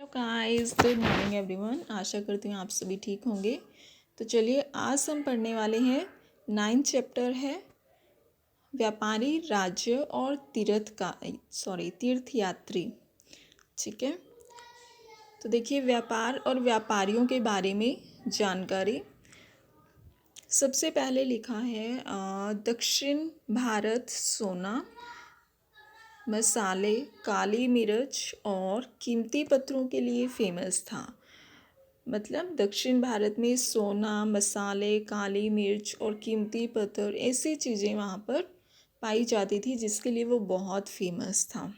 Guys, good morning everyone. आशा करती हूँ आप सभी ठीक होंगे। तो चलिए आज हम पढ़ने वाले हैं 9th चैप्टर है व्यापारी, राज्य और तीर्थयात्री। ठीक है, तो देखिए व्यापार और व्यापारियों के बारे में जानकारी। सबसे पहले लिखा है दक्षिण भारत सोना, मसाले, काली मिर्च और कीमती पत्थरों के लिए फेमस था। मतलब दक्षिण भारत में सोना, मसाले, काली मिर्च और कीमती पत्थर ऐसी चीज़ें वहाँ पर पाई जाती थी जिसके लिए वो बहुत फेमस था।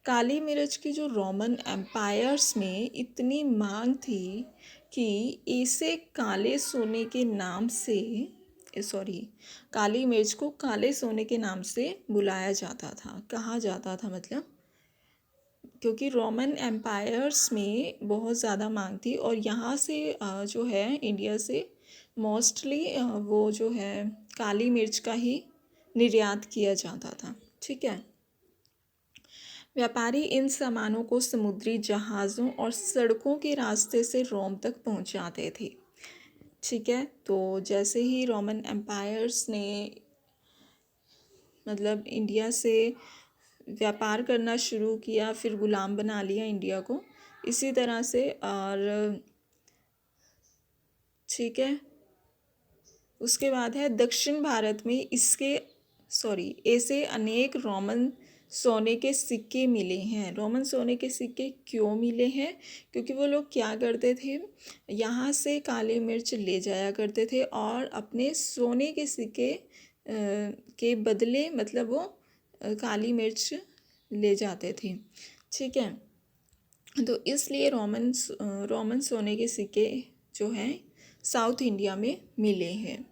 काली मिर्च की जो रोमन एम्पायर्स में इतनी मांग थी कि इसे काले सोने के नाम से काली मिर्च को काले सोने के नाम से बुलाया जाता था, कहा जाता था। मतलब क्योंकि रोमन एम्पायर्स में बहुत ज़्यादा मांग थी और यहाँ से जो है इंडिया से मोस्टली वो जो है काली मिर्च का ही निर्यात किया जाता था। ठीक है, व्यापारी इन सामानों को समुद्री जहाज़ों और सड़कों के रास्ते से रोम तक पहुँचाते थे। ठीक है, तो जैसे ही रोमन एम्पायर्स ने मतलब इंडिया से व्यापार करना शुरू किया, फिर गुलाम बना लिया इंडिया को, इसी तरह से। और ठीक है, उसके बाद है दक्षिण भारत में ऐसे अनेक रोमन सोने के सिक्के मिले हैं। रोमन सोने के सिक्के क्यों मिले हैं? क्योंकि वो लोग क्या करते थे, यहाँ से काली मिर्च ले जाया करते थे और अपने सोने के सिक्के के बदले मतलब वो काली मिर्च ले जाते थे। ठीक है, तो इसलिए रोमन सोने के सिक्के जो हैं साउथ इंडिया में मिले हैं।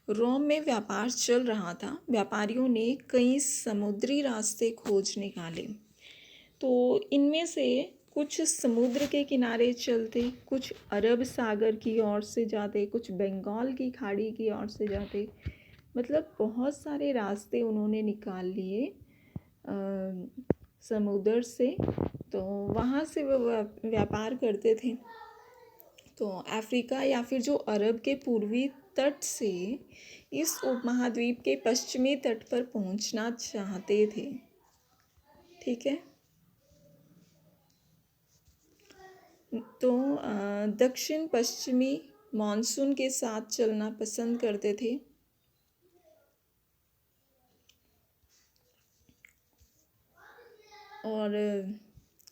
रोम में व्यापार चल रहा था। व्यापारियों ने कई समुद्री रास्ते खोज निकाले। तो इनमें से कुछ समुद्र के किनारे चलते, कुछ अरब सागर की ओर से जाते, कुछ बंगाल की खाड़ी की ओर से जाते। मतलब बहुत सारे रास्ते उन्होंने निकाल लिए समुद्र से, तो वहाँ से वो व्यापार करते थे। तो अफ्रीका या फिर जो अरब के पूर्वी तट से इस उपमहाद्वीप के पश्चिमी तट पर पहुंचना चाहते थे। ठीक है, तो दक्षिण पश्चिमी मानसून के साथ चलना पसंद करते थे। और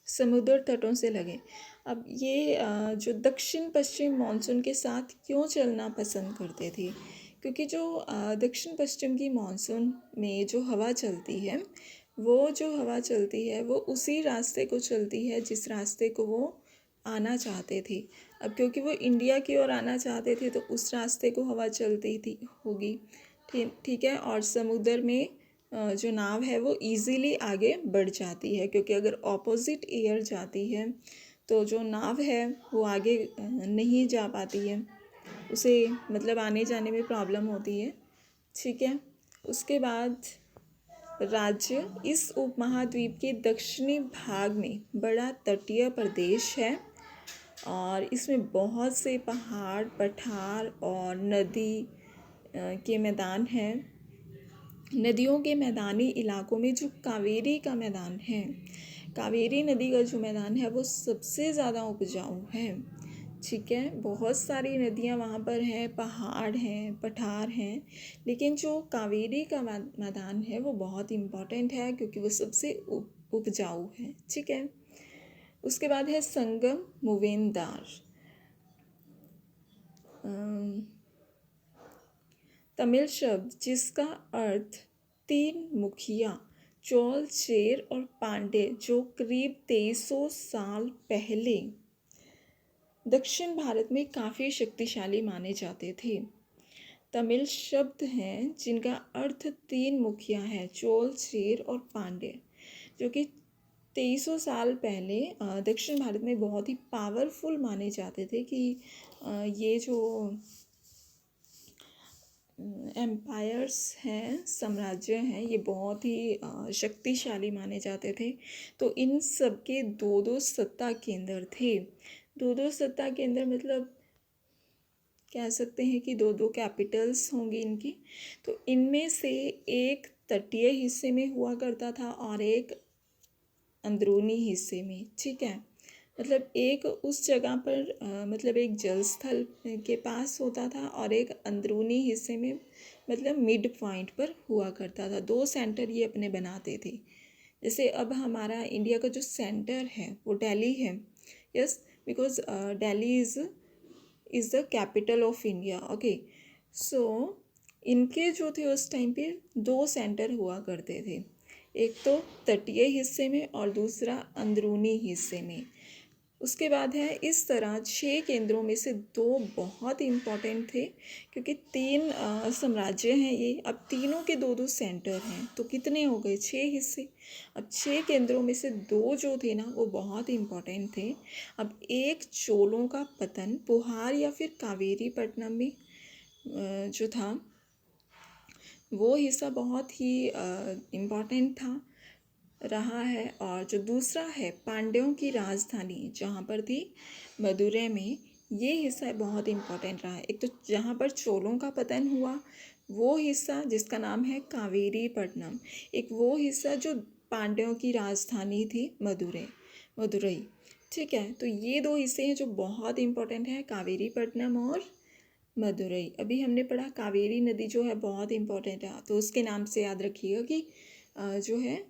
समुद्र तटों से लगे। अब ये जो दक्षिण पश्चिम मानसून के साथ क्यों चलना पसंद करते थे? क्योंकि जो दक्षिण पश्चिम की मानसून में जो हवा चलती है, वो जो हवा चलती है वो उसी रास्ते को चलती है जिस रास्ते को वो आना चाहते थे। अब क्योंकि वो इंडिया की ओर आना चाहते थे तो उस रास्ते को हवा चलती थी होगी। ठीक है, और समुद्र में जो नाव है वो इजीली आगे बढ़ जाती है, क्योंकि अगर ऑपोजिट एयर जाती है तो जो नाव है वो आगे नहीं जा पाती है, उसे मतलब आने जाने में प्रॉब्लम होती है। ठीक है, उसके बाद राज्य इस उपमहाद्वीप के दक्षिणी भाग में बड़ा तटीय प्रदेश है और इसमें बहुत से पहाड़, पठार और नदी के मैदान हैं। नदियों के मैदानी इलाकों में जो कावेरी का मैदान है, कावेरी नदी का जो मैदान है वो सबसे ज़्यादा उपजाऊ है। ठीक है, बहुत सारी नदियाँ वहाँ पर हैं, पहाड़ हैं, पठार हैं, लेकिन जो कावेरी का मैदान है वो बहुत इम्पॉर्टेंट है क्योंकि वो सबसे उपजाऊ है। ठीक है, उसके बाद है संगम मुवेंदार। तमिल शब्द जिसका अर्थ तीन मुखिया, चोल, चेर और पांडे, जो करीब 2300 साल पहले दक्षिण भारत में काफ़ी शक्तिशाली माने जाते थे। तमिल शब्द हैं जिनका अर्थ तीन मुखिया है, चोल, चेर और पांडे, जो कि 2300 साल पहले दक्षिण भारत में बहुत ही पावरफुल माने जाते थे कि ये जो एम्पायर्स हैं, साम्राज्य हैं, ये बहुत ही शक्तिशाली माने जाते थे। तो इन सब के दो दो सत्ता केंद्र थे। दो दो सत्ता केंद्र मतलब कह सकते हैं कि दो दो कैपिटल्स होंगी इनकी। तो इनमें से एक तटीय हिस्से में हुआ करता था और एक अंदरूनी हिस्से में, ठीक है। मतलब एक उस जगह पर मतलब एक जल स्थल के पास होता था और एक अंदरूनी हिस्से में मतलब मिड पॉइंट पर हुआ करता था। दो सेंटर ये अपने बनाते थे। जैसे अब हमारा इंडिया का जो सेंटर है वो दिल्ली है। Yes, because Delhi is the capital of India. Okay, so इनके जो थे उस टाइम पे दो सेंटर हुआ करते थे, एक तो तटीय हिस्से में और दूसरा अंदरूनी हिस्से में। उसके बाद है इस तरह 6 केंद्रों में से दो बहुत इम्पॉर्टेंट थे, क्योंकि तीन साम्राज्य हैं ये। अब तीनों के दो दो सेंटर हैं, तो कितने हो गए? 6 हिस्से। अब 6 केंद्रों में से दो जो थे ना वो बहुत इम्पॉर्टेंट थे। अब एक चोलों का पतन पुहार या फिर कावेरी पट्टनम में जो था वो हिस्सा बहुत ही इम्पॉर्टेंट था रहा है। और जो दूसरा है पांड्यों की राजधानी जहाँ पर थी मदुरै में, ये हिस्सा बहुत इम्पोर्टेंट रहा है। एक तो जहाँ पर चोलों का पतन हुआ वो हिस्सा जिसका नाम है कावेरी पट्टनम, एक वो हिस्सा जो पांड्यों की राजधानी थी मदुरई। ठीक है, तो ये दो हिस्से हैं जो बहुत इम्पोर्टेंट है, कावेरी पट्टनम और मदुरई। अभी हमने पढ़ा कावेरी नदी जो है बहुत इम्पोर्टेंट है, तो उसके नाम से याद रखिएगा कि जो है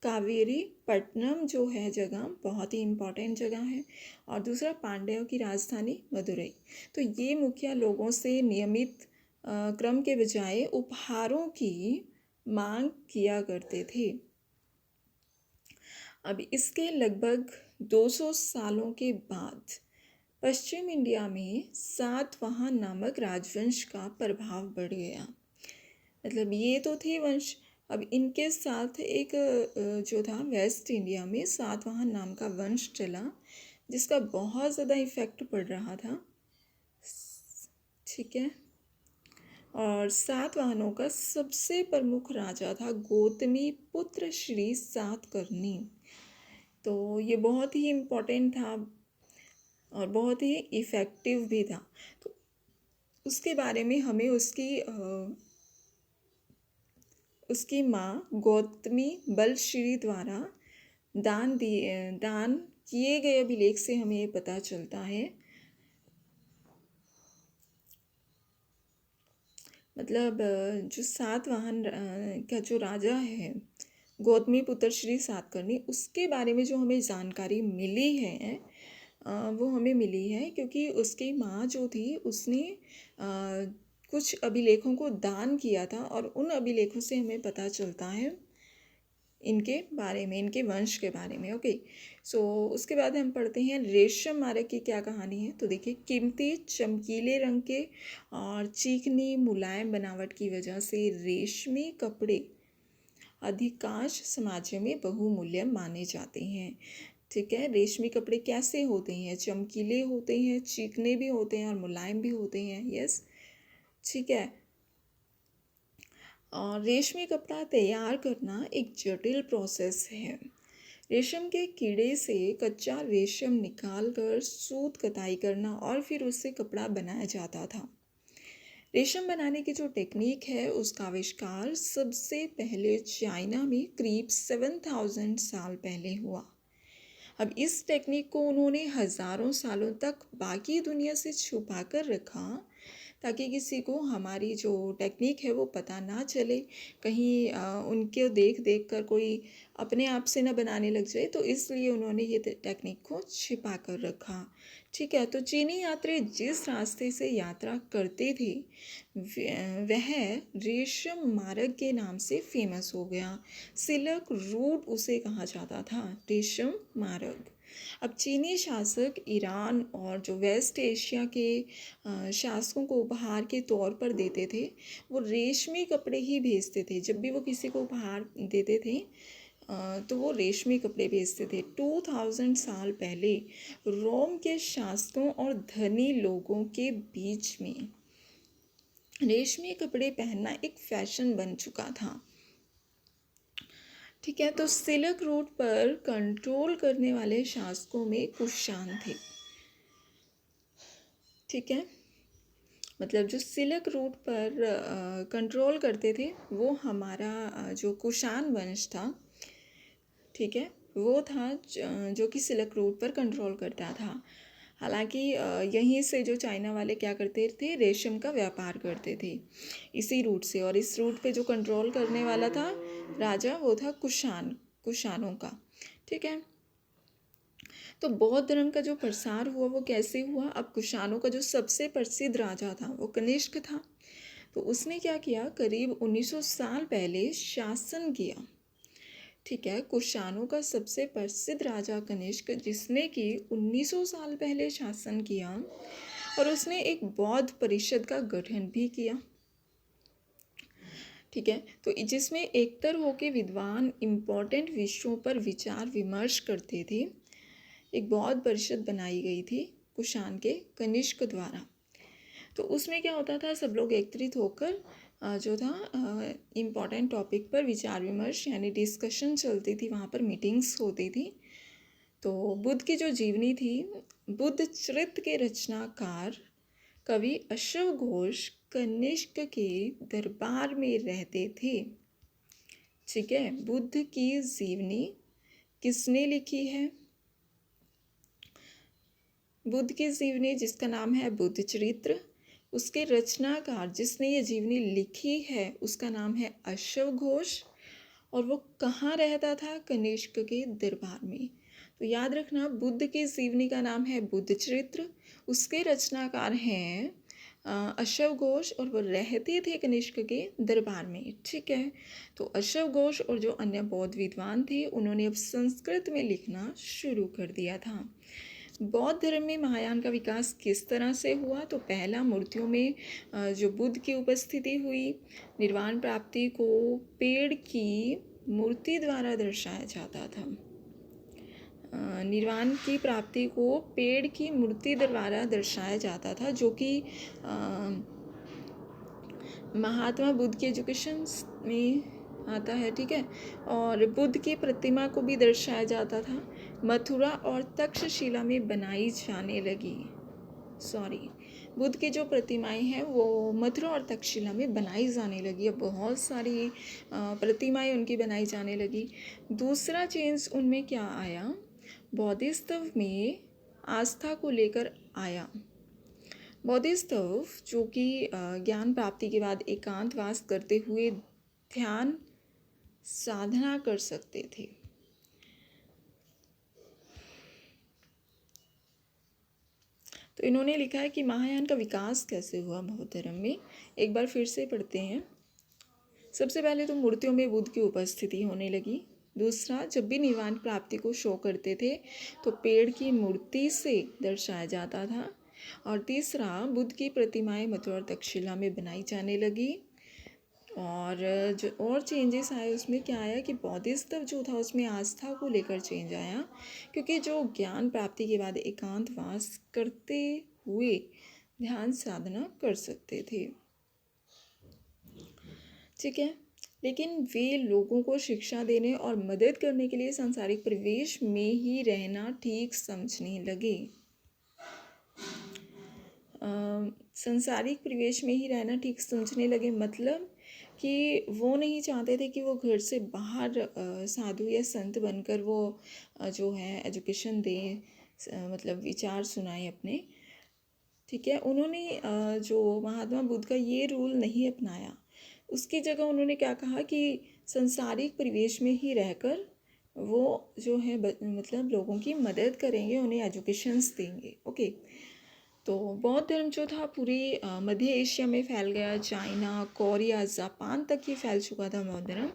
कावेरी पट्टनम जो है जगह बहुत ही इम्पोर्टेंट जगह है। और दूसरा पांड्यों की राजधानी मदुरई। तो ये मुखिया लोगों से नियमित क्रम के बजाय उपहारों की मांग किया करते थे। अब इसके लगभग 200 सालों के बाद पश्चिम इंडिया में सातवाहन नामक राजवंश का प्रभाव बढ़ गया। मतलब ये तो थे वंश। अब इनके साथ एक जो था वेस्ट इंडिया में सातवाहन नाम का वंश चला, जिसका बहुत ज़्यादा इफ़ेक्ट पड़ रहा था। ठीक है, और सातवाहनों का सबसे प्रमुख राजा था गौतमी पुत्र श्री सातकर्णी। तो ये बहुत ही इम्पोर्टेंट था और बहुत ही इफ़ेक्टिव भी था। तो उसके बारे में हमें उसकी माँ गौतमी बलश्री द्वारा दान किए गए अभिलेख से हमें ये पता चलता है। मतलब जो सातवाहन का जो राजा है गौतमी पुत्र श्री सातकर्णी, उसके बारे में जो हमें जानकारी मिली है वो हमें मिली है क्योंकि उसकी माँ जो थी उसने कुछ अभिलेखों को दान किया था, और उन अभिलेखों से हमें पता चलता है इनके बारे में, इनके वंश के बारे में। ओके, सो उसके बाद हम पढ़ते हैं रेशम मारक की क्या कहानी है। तो देखिए, कीमती चमकीले रंग के और चिकनी मुलायम बनावट की वजह से रेशमी कपड़े अधिकांश समाजों में बहुमूल्य माने जाते हैं। ठीक है, रेशमी कपड़े कैसे होते हैं? चमकीले होते हैं, चिकने भी होते हैं और मुलायम भी होते हैं। यस, ठीक है। और रेशमी कपड़ा तैयार करना एक जटिल प्रोसेस है। रेशम के कीड़े से कच्चा रेशम निकालकर सूत कताई करना और फिर उससे कपड़ा बनाया जाता था। रेशम बनाने की जो टेक्निक है उसका आविष्कार सबसे पहले चाइना में करीब 7000 साल पहले हुआ। अब इस टेक्निक को उन्होंने हज़ारों सालों तक बाकी दुनिया से छुपा कर रखा, ताकि किसी को हमारी जो टेक्निक है वो पता ना चले, कहीं उनके देख देख कर कोई अपने आप से ना बनाने लग जाए। तो इसलिए उन्होंने ये टेक्निक को छिपा कर रखा। ठीक है, तो चीनी यात्री जिस रास्ते से यात्रा करते थे वह रेशम मार्ग के नाम से फेमस हो गया। सिल्क रूट उसे कहा जाता था, रेशम मार्ग। अब चीनी शासक ईरान और जो वेस्ट एशिया के शासकों को उपहार के तौर पर देते थे, वो रेशमी कपड़े ही भेजते थे। जब भी वो किसी को उपहार देते थे तो वो रेशमी कपड़े भेजते थे। 2000 साल पहले रोम के शासकों और धनी लोगों के बीच में रेशमी कपड़े पहनना एक फैशन बन चुका था। ठीक है, तो सिल्क रूट पर कंट्रोल करने वाले शासकों में कुषाण थे। ठीक है, मतलब जो सिल्क रूट पर कंट्रोल करते थे वो हमारा जो कुषाण वंश था, ठीक है, वो था जो कि सिल्क रूट पर कंट्रोल करता था। हालांकि यहीं से जो चाइना वाले क्या करते थे, रेशम का व्यापार करते थे इसी रूट से, और इस रूट पे जो कंट्रोल करने वाला था राजा वो था कुषाणों का। ठीक है, तो बौद्ध धर्म का जो प्रसार हुआ वो कैसे हुआ? अब कुषाणों का जो सबसे प्रसिद्ध राजा था वो कनिष्क था। तो उसने क्या किया, करीब 1900 साल पहले शासन किया। ठीक है, कुषाणों का सबसे प्रसिद्ध राजा कनिष्क, जिसने कि 1900 साल पहले शासन किया, और उसने एक बौद्ध परिषद का गठन भी किया। ठीक है, तो जिसमें एकतर होके विद्वान इम्पोर्टेंट विषयों पर विचार विमर्श करते थे। एक बौद्ध परिषद बनाई गई थी कुषाण के कनिष्क द्वारा। तो उसमें क्या होता था, सब लोग एकत्रित होकर जो था इम्पॉर्टेंट टॉपिक पर विचार विमर्श यानी डिस्कशन चलती थी, वहाँ पर मीटिंग्स होती थी। तो बुद्ध की जो जीवनी थी, बुद्ध चरित्र के रचनाकार कवि अश्व घोष कनिष्क के दरबार में रहते थे। ठीक है, बुद्ध की जीवनी किसने लिखी है? बुद्ध की जीवनी जिसका नाम है बुद्ध चरित्र, उसके रचनाकार जिसने ये जीवनी लिखी है उसका नाम है अश्व घोष, और वो कहाँ रहता था? कनिष्क के दरबार में। तो याद रखना, बुद्ध की जीवनी का नाम है बुद्ध चरित्र, उसके रचनाकार हैं अश्व घोष, और वो रहते थे कनिष्क के दरबार में। ठीक है, तो अश्व घोष और जो अन्य बौद्ध विद्वान थे उन्होंने अब संस्कृत में लिखना शुरू कर दिया था। बौद्ध धर्म में महायान का विकास किस तरह से हुआ? तो पहला, मूर्तियों में जो बुद्ध की उपस्थिति हुई। निर्वाण प्राप्ति को पेड़ की मूर्ति द्वारा दर्शाया जाता था। निर्वाण की प्राप्ति को पेड़ की मूर्ति द्वारा दर्शाया जाता था, जो कि महात्मा बुद्ध के एजुकेशन में आता है। ठीक है, और बुद्ध की प्रतिमा को भी दर्शाया जाता था। मथुरा और तक्षशिला में बनाई जाने लगी। बुद्ध की जो प्रतिमाएं हैं वो मथुरा और तक्षशिला में बनाई जाने लगी। अब बहुत सारी प्रतिमाएं उनकी बनाई जाने लगी। दूसरा चेंज उनमें क्या आया? बौद्धिस्तव में आस्था को लेकर आया। बौद्धिस्तव जो कि ज्ञान प्राप्ति के बाद एकांतवास करते हुए ध्यान साधना कर सकते थे। तो इन्होंने लिखा है कि महायान का विकास कैसे हुआ बौद्ध धर्म में। एक बार फिर से पढ़ते हैं। सबसे पहले तो मूर्तियों में बुद्ध की उपस्थिति होने लगी। दूसरा, जब भी निर्वाण प्राप्ति को शो करते थे तो पेड़ की मूर्ति से दर्शाया जाता था। और तीसरा, बुद्ध की प्रतिमाएं मथुरा और तक्षशिला में बनाई जाने लगी। और जो और चेंजेस आए उसमें क्या आया कि बौद्धिस्तव जो था उसमें आस्था को लेकर चेंज आया, क्योंकि जो ज्ञान प्राप्ति के बाद एकांतवास करते हुए ध्यान साधना कर सकते थे। ठीक है, लेकिन वे लोगों को शिक्षा देने और मदद करने के लिए सांसारिक परिवेश में ही रहना ठीक समझने लगे। सांसारिक परिवेश में ही रहना ठीक समझने लगे मतलब कि वो नहीं चाहते थे कि वो घर से बाहर साधु या संत बनकर वो जो है एजुकेशन दें, मतलब विचार सुनाएं अपने। ठीक है, उन्होंने जो महात्मा बुद्ध का ये रूल नहीं अपनाया। उसकी जगह उन्होंने क्या कहा कि सांसारिक परिवेश में ही रहकर वो जो है मतलब लोगों की मदद करेंगे, उन्हें एजुकेशंस देंगे। ओके, तो बौद्ध धर्म जो था पूरी मध्य एशिया में फैल गया। चाइना, कोरिया, जापान तक ही फैल चुका था बौद्ध धर्म।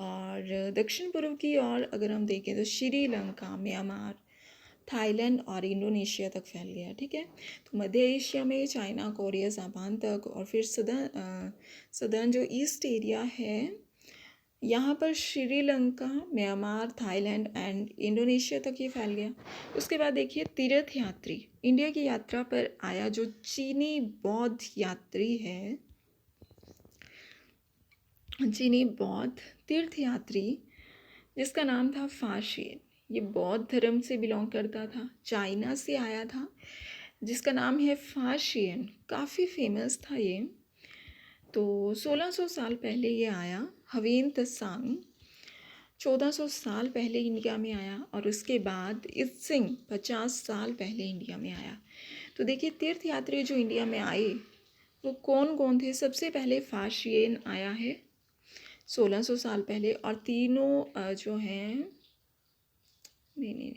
और दक्षिण पूर्व की ओर अगर हम देखें तो श्रीलंका, म्यांमार, थाईलैंड और इंडोनेशिया तक फैल गया। ठीक है, तो मध्य एशिया में चाइना, कोरिया, जापान तक, और फिर सदर्न जो ईस्ट एरिया है यहाँ पर Sri Lanka, Myanmar, Thailand and Indonesia तक ये फैल गया। उसके बाद देखिए तीर्थ यात्री इंडिया की यात्रा पर आया जो चीनी बौद्ध यात्री है, चीनी बौद्ध तीर्थयात्री जिसका नाम था फाशियन। ये बौद्ध धर्म से बिलोंग करता था, चाइना से आया था, जिसका नाम है फाशियन। काफ़ी फेमस था ये। तो 1600 साल पहले ये आया। हवेन त्सांग 1400 साल पहले इंडिया में आया और उसके बाद इत्सिंग 50 साल पहले इंडिया में आया। तो देखिए तीर्थयात्री जो इंडिया में आए वो कौन कौन थे। सबसे पहले फाशियन आया है 1600 साल पहले, और तीनों जो हैं, नहीं,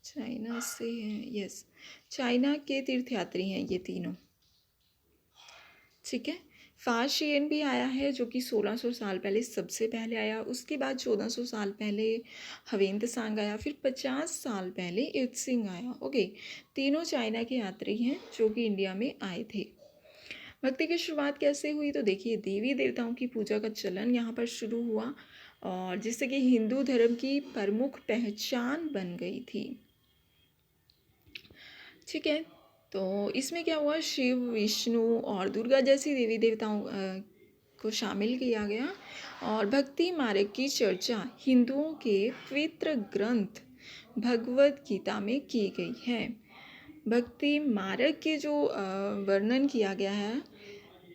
चाइना से हैं, यस, चाइना के तीर्थयात्री हैं ये तीनों। ठीक है, फाशियन भी आया है जो कि 1600 साल पहले सबसे पहले आया। उसके बाद 1400 साल पहले हवेन त्सांग आया, फिर 50 साल पहले इत्सिंग आया। ओके, तीनों चाइना के यात्री हैं जो कि इंडिया में आए थे। भक्ति की शुरुआत कैसे हुई, तो देखिए देवी देवताओं की पूजा का चलन यहाँ पर शुरू हुआ और जिससे कि हिंदू धर्म की प्रमुख पहचान बन गई थी। ठीक है, तो इसमें क्या हुआ, शिव, विष्णु और दुर्गा जैसी देवी देवताओं को शामिल किया गया और भक्ति मार्ग की चर्चा हिंदुओं के पवित्र ग्रंथ भगवद गीता में की गई है। भक्ति मार्ग के जो वर्णन किया गया है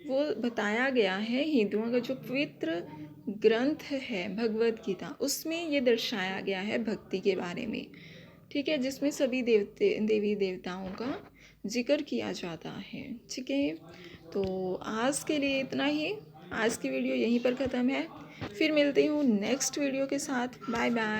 वो बताया गया है हिंदुओं का जो पवित्र ग्रंथ है भगवद गीता, उसमें ये दर्शाया गया है भक्ति के बारे में। ठीक है, जिसमें सभी देवी देवताओं का जिक्र किया जाता है। ठीक है, तो आज के लिए इतना ही। आज की वीडियो यहीं पर ख़त्म है। फिर मिलती हूँ नेक्स्ट वीडियो के साथ। Bye bye.